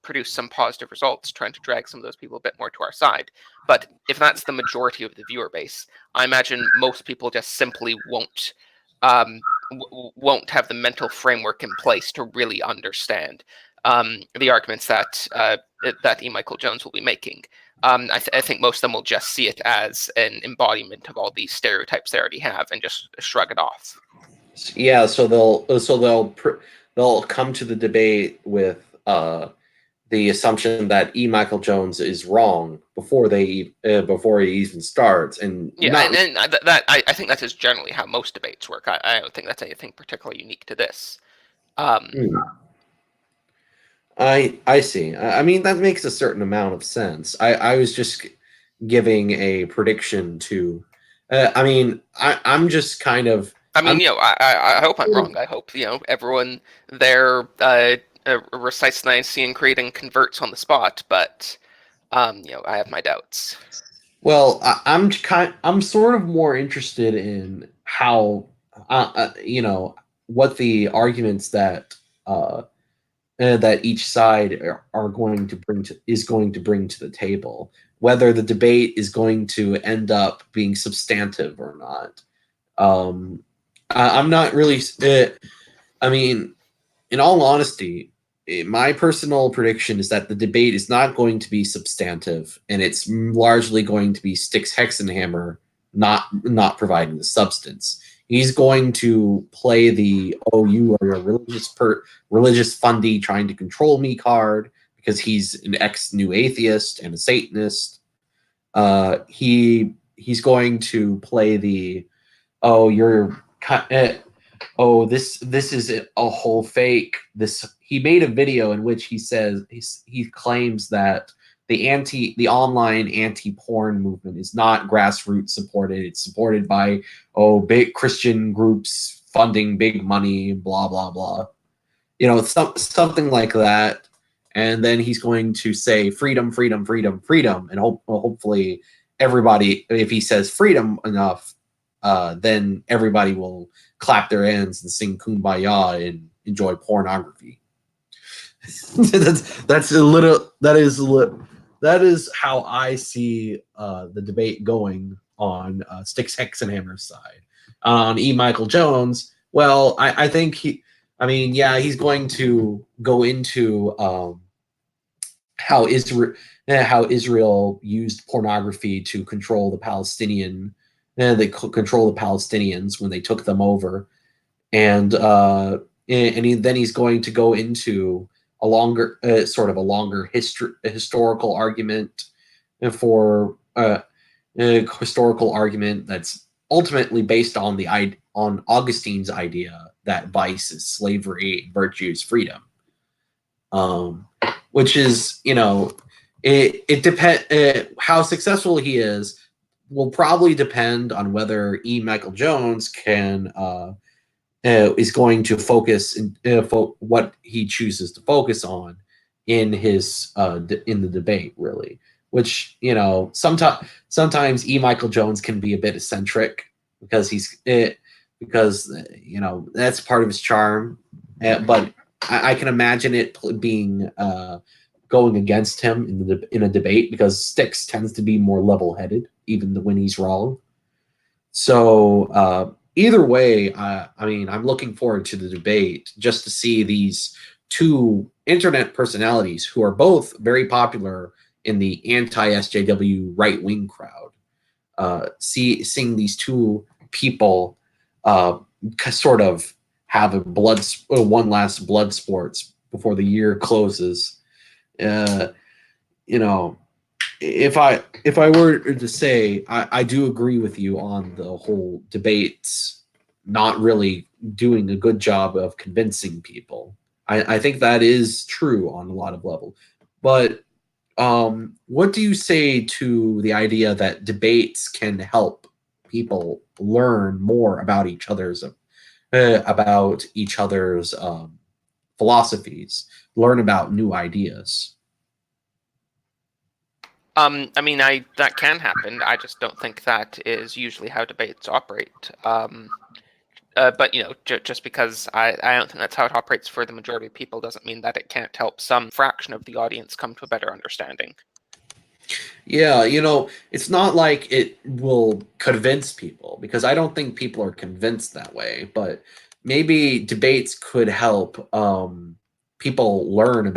produce some positive results, trying to drag some of those people a bit more to our side. But if that's the majority of the viewer base, I imagine most people just simply won't have the mental framework in place to really understand the arguments that E. Michael Jones will be making. I think most of them will just see it as an embodiment of all these stereotypes they already have and just shrug it off. Yeah, so they'll come to the debate with the assumption that E. Michael Jones is wrong before he even starts, and yeah, and that I think that is generally how most debates work. I don't think that's anything particularly unique to this. I see. I mean, that makes a certain amount of sense. I was just giving a prediction to. I mean, I'm just kind of. I mean, I hope I'm wrong. I hope everyone there recites the Nicene Creed and converts on the spot. But I have my doubts. Well, I'm sort of more interested in how what the arguments that that each side are going to bring to the table, whether the debate is going to end up being substantive or not. I'm not really. I mean, in all honesty, my personal prediction is that the debate is not going to be substantive, and it's largely going to be Styx Hexenhammer not providing the substance. He's going to play the you are a religious fundy trying to control me card, because he's an ex-new atheist and a Satanist. He's going to play the, oh, oh, this is a whole fake. This He made a video in which he says he claims that the online anti-porn movement is not grassroots supported. It's supported by, oh, big Christian groups funding big money, blah blah blah. Something like that. And then he's going to say freedom, freedom, freedom, freedom, and hopefully everybody, if he says freedom enough, then everybody will clap their hands and sing kumbaya and enjoy pornography. that's a little that is how I see the debate going on Sticks Hex and Hammer's side. On E. Michael Jones, well, I think he's going to go into how Israel used pornography to control the Palestinian, they control the Palestinians when they took them over, and then he's going to go into a longer historical argument for a historical argument that's ultimately based on on Augustine's idea that vice is slavery, virtue is freedom. Which is, it depends. How successful he is will probably depend on whether E. Michael Jones is going to focus what he chooses to focus on in in the debate, really. Which, sometimes E. Michael Jones can be a bit eccentric because that's part of his charm. But I can imagine it being going against him in a debate, because Sticks tends to be more level-headed even when he's wrong. So either way, I'm looking forward to the debate just to see these two internet personalities who are both very popular in the anti-SJW right-wing crowd. Seeing these two people sort of have one last blood sports before the year closes. If I were to say, I do agree with you on the whole debates not really doing a good job of convincing people. I think that is true on a lot of level. But what do you say to the idea that debates can help people learn more about each other's philosophies, learn about new ideas? That can happen. I just don't think that is usually how debates operate. But just because I don't think that's how it operates for the majority of people doesn't mean that it can't help some fraction of the audience come to a better understanding. Yeah, it's not like it will convince people, because I don't think people are convinced that way. But maybe debates could help people learn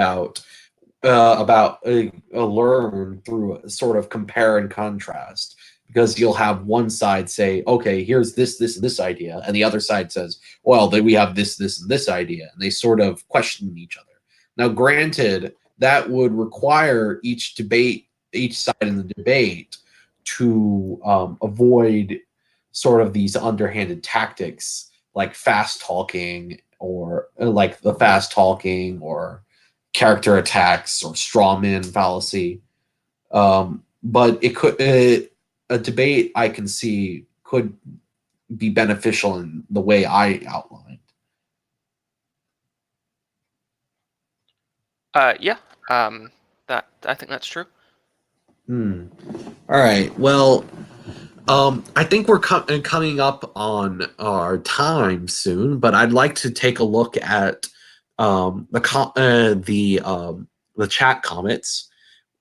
learn through a sort of compare and contrast, because you'll have one side say, okay, here's this idea, and the other side says, well, then we have this and this idea, and they sort of question each other. Now, granted, that would require each side in the debate to avoid sort of these underhanded tactics like fast talking, or character attacks or straw man fallacy. But a debate I can see could be beneficial in the way I outlined. Yeah. That I think that's true. All right. Well, I think we're coming up on our time soon, but I'd like to take a look at the chat comments.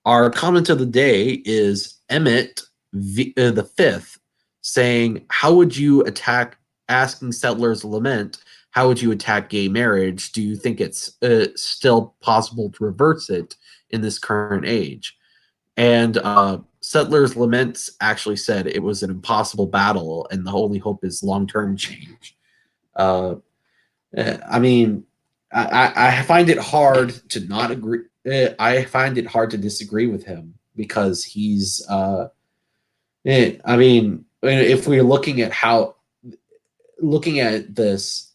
Our comment of the day is Emmett the Fifth, saying, "How would you attack?" Asking Settlers Lament, "How would you attack gay marriage? Do you think it's still possible to reverse it in this current age?" And Settlers Laments actually said it was an impossible battle, and the only hope is long-term change. Uh, I mean, I find it hard to not agree. I find it hard to disagree with him, because he's I mean, if we're looking at this,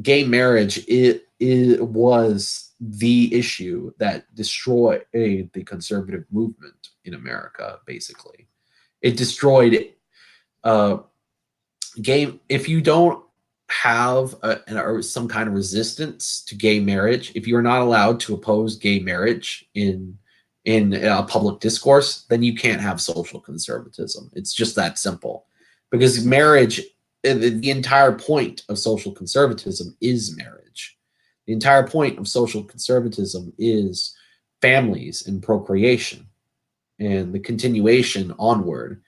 gay marriage, it was the issue that destroyed the conservative movement in America. Basically, it destroyed uh, gay. If you don't have some kind of resistance to gay marriage, if you're not allowed to oppose gay marriage in a public discourse, then you can't have social conservatism. It's just that simple. Because marriage, the entire point of social conservatism is marriage. The entire point of social conservatism is families and procreation and the continuation onward.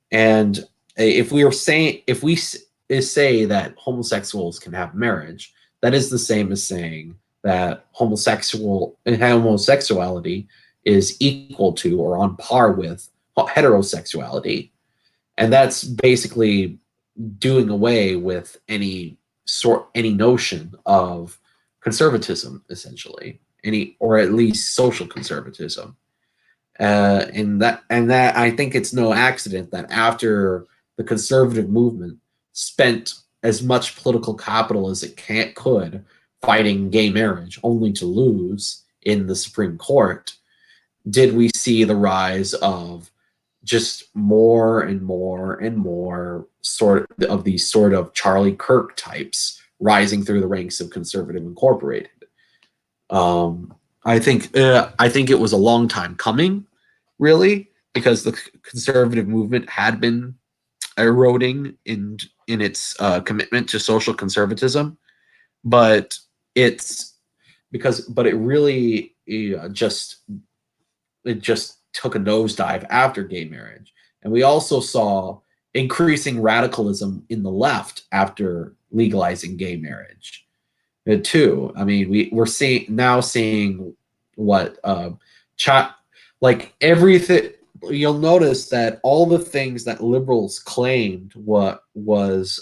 And if we say that homosexuals can have marriage, that is the same as saying that homosexuality is equal to or on par with heterosexuality, and that's basically doing away with any notion of conservatism, essentially, any or at least social conservatism. And that I think it's no accident that after the conservative movement spent as much political capital as it could fighting gay marriage, only to lose in the Supreme Court, did we see the rise of just more and more and more of these sort of Charlie Kirk types rising through the ranks of Conservative Incorporated. Um, I think it was a long time coming, really, because the conservative movement had been eroding in its commitment to social conservatism, but it's but it really just took a nosedive after gay marriage, and we also saw increasing radicalism in the left after legalizing gay marriage too. I mean, we're seeing what like everything. You'll notice that all the things that liberals claimed what was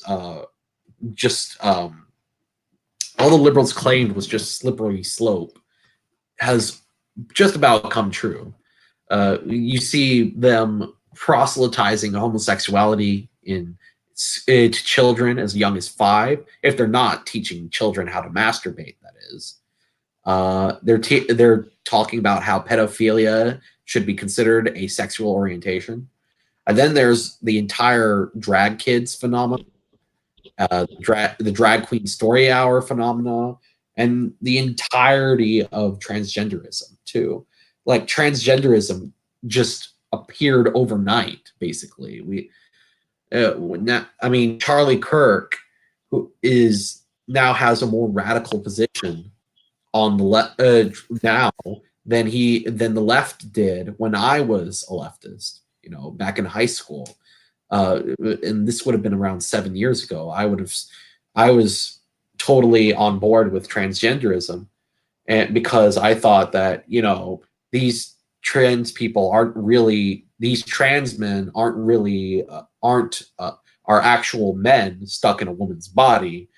just all the liberals claimed was just slippery slope has just about come true. You see them proselytizing homosexuality to children as young as 5, if they're not teaching children how to masturbate. That is, they're talking about how pedophilia should be considered a sexual orientation, and then there's the entire drag kids phenomenon, the drag queen story hour phenomena, and the entirety of transgenderism too. Like transgenderism just appeared overnight. Basically, I mean, Charlie Kirk, who is now has a more radical position on the left now than the left did when I was a leftist. Back in high school, and this would have been around 7 years ago. I was totally on board with transgenderism, and because I thought that these these trans men are actual men stuck in a woman's body,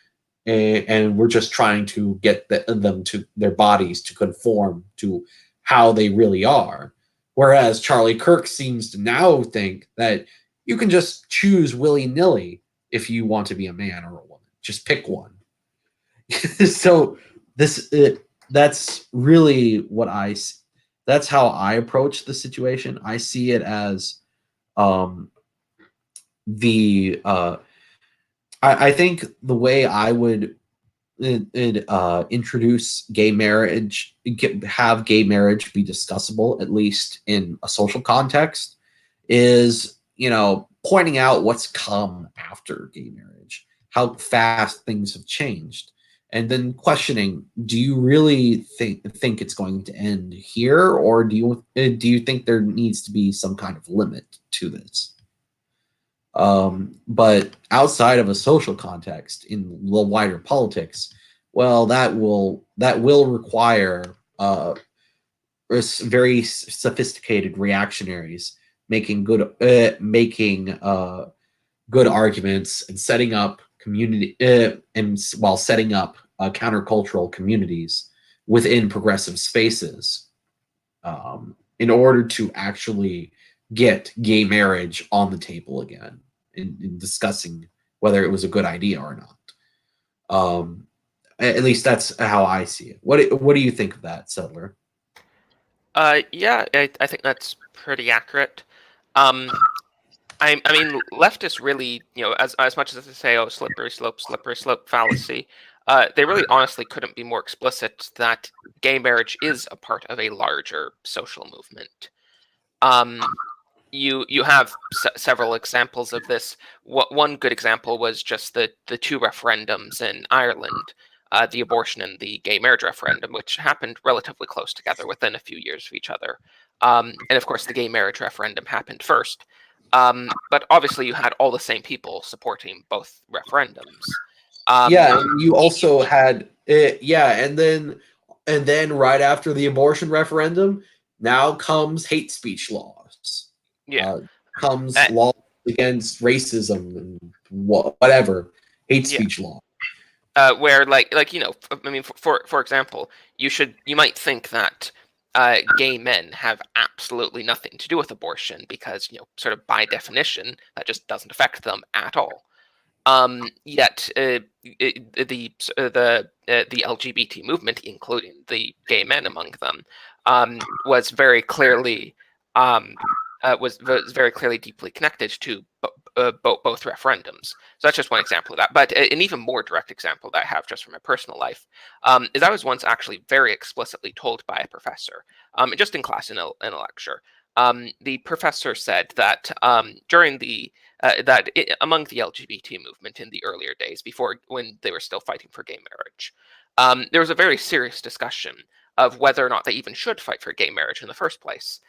and we're just trying to get them to their bodies to conform to how they really are. Whereas Charlie Kirk seems to now think that you can just choose willy nilly if you want to be a man or a woman. Just pick one. So this that's really that's how I approach the situation. I see it as um, the I think the way I would introduce gay marriage, have gay marriage be discussable, at least in a social context, is pointing out what's come after gay marriage, how fast things have changed, and then questioning: do you really think it's going to end here, or do you think there needs to be some kind of limit to this? But outside of a social context, in the wider politics, well, that will require very sophisticated reactionaries making good arguments and setting up community and while setting up countercultural communities within progressive spaces, in order to actually get gay marriage on the table again in discussing whether it was a good idea or not. At least that's how I see it. What do you think of that, Settler? Yeah, I think that's pretty accurate. Um, I mean, leftists really, as much as they say, oh, slippery slope fallacy, they really honestly couldn't be more explicit that gay marriage is a part of a larger social movement. Um, you have several examples of this. One good example was just the two referendums in Ireland, the abortion and the gay marriage referendum, which happened relatively close together within a few years of each other. And of course, the gay marriage referendum happened first. But obviously, you had all the same people supporting both referendums. Um, Yeah, and you also had yeah, and then right after the abortion referendum, now comes hate speech laws. yeah. Uh, comes Uh, laws against racism and whatever hate yeah. speech law. Where I mean, for example, you might think that gay men have absolutely nothing to do with abortion because sort of by definition that just doesn't affect them at all. Yet the LGBT movement, including the gay men among them, was very clearly was very clearly deeply connected to both referendums. So that's just one example of that. But an even more direct example that I have just from my personal life is I was once actually very explicitly told by a professor, just in class in a lecture. The professor said that during among the LGBT movement in the earlier days, before when they were still fighting for gay marriage, there was a very serious discussion of whether or not they even should fight for gay marriage in the first place.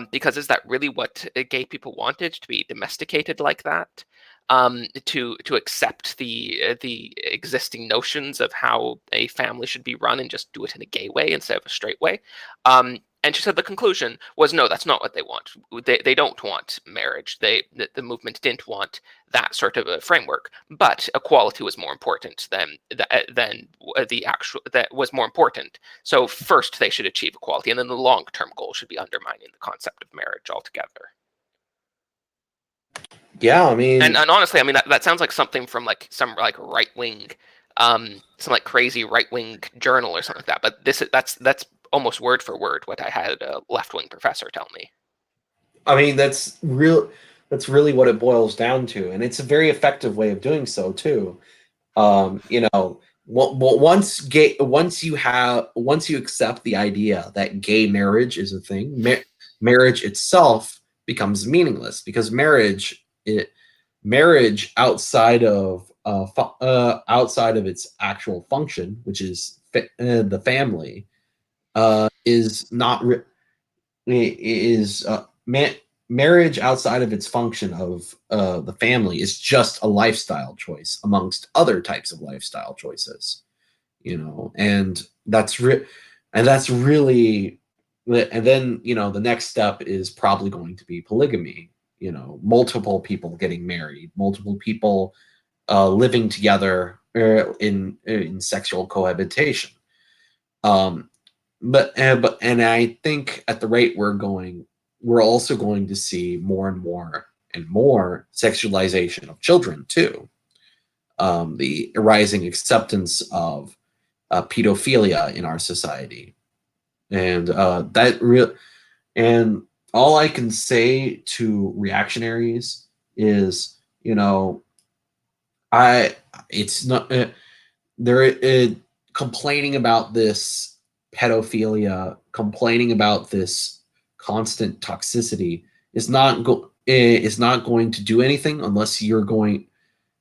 Because is that really what gay people wanted, to be domesticated like that? To accept the existing notions of how a family should be run and just do it in a gay way instead of a straight way? And she said the conclusion was no, that's not what they want. They don't want marriage. The movement didn't want that sort of a framework, but equality was more important than the actual that was more important. So first they should achieve equality, and then the long-term goal should be undermining the concept of marriage altogether. Yeah, I And, mean, and honestly, I mean that sounds like something from like some like right wing, some like crazy right wing journal or something like that. But that's almost word for word what I had a left wing professor tell me. that's real. That's really what it boils down to, and it's a very effective way of doing so too. You know, once you accept the idea that gay marriage is a thing, marriage itself becomes meaningless because marriage outside of its actual function, which is the family, is not is marriage outside of its function of the family is just a lifestyle choice amongst other types of lifestyle choices, and that's really, and then the next step is probably going to be polygamy, multiple people getting married, multiple people living together in sexual cohabitation. um, but I think at the rate we're going, we're also going to see more and more and more sexualization of children too. The rising acceptance of pedophilia in our society, and and all I can say to reactionaries is, I it's not they're complaining about this pedophilia, complaining about this constant toxicity is not going to do anything unless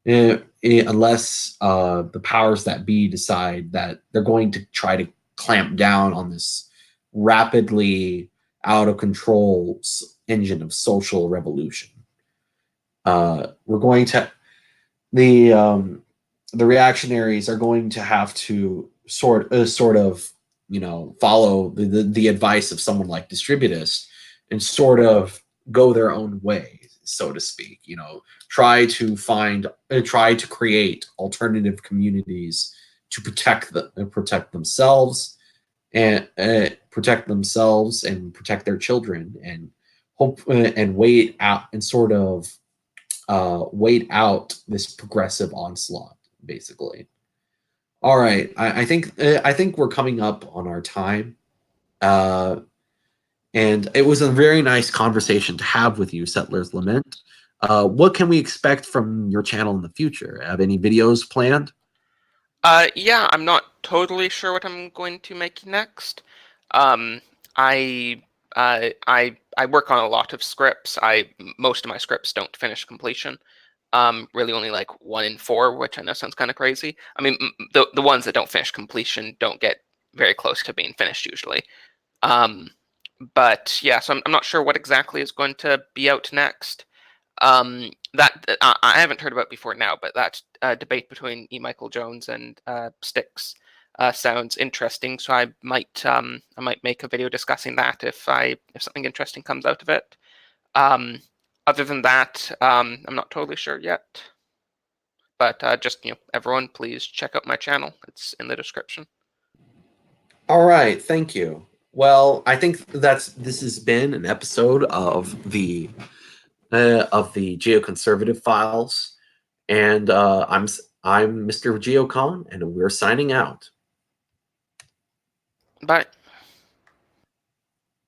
unless the powers that be decide that they're going to try to clamp down on this rapidly out of control engine of social revolution. We're going to the the reactionaries are going to have to sort of follow the advice of someone like Distributist and sort of go their own way, so to speak. Try to create alternative communities to protect themselves and protect themselves and protect their children, and hope and wait out and sort of wait out this progressive onslaught, basically. All right, I think we're coming up on our time, uh, and it was a very nice conversation to have with you, Settlers Lament. What can we expect from your channel in the future? Have any videos planned? Yeah, I'm not totally sure what I'm going to make next. Um, I I work on a lot of scripts. Most of my scripts don't finish completion. Really only like 1 in 4, which I know sounds kind of crazy. I mean, the ones that don't finish completion don't get very close to being finished usually. Um, but yeah, so I'm not sure what exactly is going to be out next. That I haven't heard about before now, but that debate between E. Michael Jones and Styx sounds interesting. So I might make a video discussing that if something interesting comes out of it. Um, Other than that, I'm not totally sure yet. But just everyone, please check out my channel. It's in the description. All right, thank you. Well, I think this has been an episode of the Geoconservative Files, and I'm Mr. Geocon, and we're signing out. Bye.